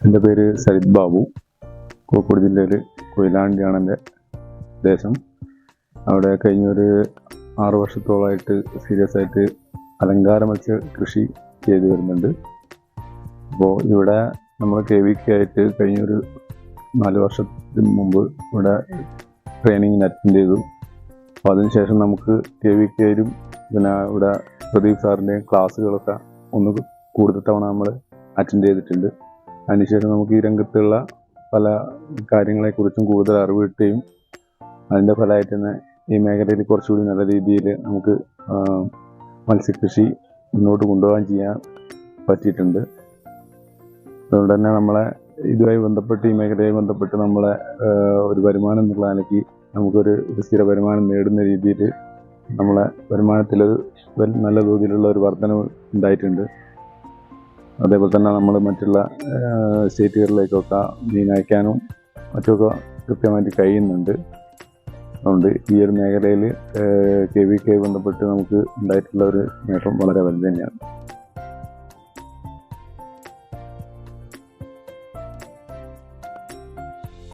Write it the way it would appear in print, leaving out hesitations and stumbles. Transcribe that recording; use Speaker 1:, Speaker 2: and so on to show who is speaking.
Speaker 1: എൻ്റെ പേര് സരിത് ബാബു. കോഴിക്കോട് ജില്ലയിൽ കൊയിലാണ്ടിയാണ് എൻ്റെ ദേശം. അവിടെ കഴിഞ്ഞൊരു 6 വർഷത്തോളമായിട്ട് സീരിയസ് ആയിട്ട് അലങ്കാര മത്സ്യ കൃഷി ചെയ്തു വരുന്നുണ്ട്. അപ്പോൾ ഇവിടെ നമ്മൾ KVK ആയിട്ട് കഴിഞ്ഞൊരു 4 വർഷത്തിന് മുമ്പ് ഇവിടെ ട്രെയിനിങ്ങിന് അറ്റൻഡ് ചെയ്തു. അപ്പോൾ അതിനുശേഷം നമുക്ക് KVK യിലും പിന്നെ ഇവിടെ പ്രദീപ് സാറിൻ്റെയും ക്ലാസ്സുകളൊക്കെ ഒന്ന് കൂടുതൽ തവണ നമ്മൾ അറ്റൻഡ് ചെയ്തിട്ടുണ്ട്. അതിനുശേഷം നമുക്ക് ഈ രംഗത്തുള്ള പല കാര്യങ്ങളെക്കുറിച്ചും കൂടുതൽ അറിവ് കിട്ടുകയും അതിൻ്റെ ഫലമായിട്ട് തന്നെ ഈ മേഖലയിൽ കുറച്ചുകൂടി നല്ല രീതിയിൽ നമുക്ക് മത്സ്യകൃഷി മുന്നോട്ട് കൊണ്ടുപോകാൻ ചെയ്യാൻ പറ്റിയിട്ടുണ്ട്. അതുകൊണ്ട് തന്നെ നമ്മളെ ഇതുമായി ബന്ധപ്പെട്ട് ഈ മേഖലയുമായി ബന്ധപ്പെട്ട് നമ്മളെ ഒരു വരുമാനം എന്നുള്ള നിലയ്ക്ക് നമുക്കൊരു സ്ഥിര വരുമാനം നേടുന്ന രീതിയിൽ നമ്മളെ വരുമാനത്തിൽ നല്ല തോതിലുള്ള ഒരു വർധനവ് ഉണ്ടായിട്ടുണ്ട്. അതേപോലെ തന്നെ നമ്മൾ മറ്റുള്ള സ്റ്റേറ്റുകളിലേക്കൊക്കെ മീൻ അയക്കാനും മറ്റുമൊക്കെ കൃത്യമായിട്ട് കഴിയുന്നുണ്ട്. അതുകൊണ്ട് ഈ ഒരു മേഖലയിൽ KVK ബന്ധപ്പെട്ട് നമുക്ക് ഉണ്ടായിട്ടുള്ള ഒരു നേട്ടം വളരെ വലുത് തന്നെയാണ്.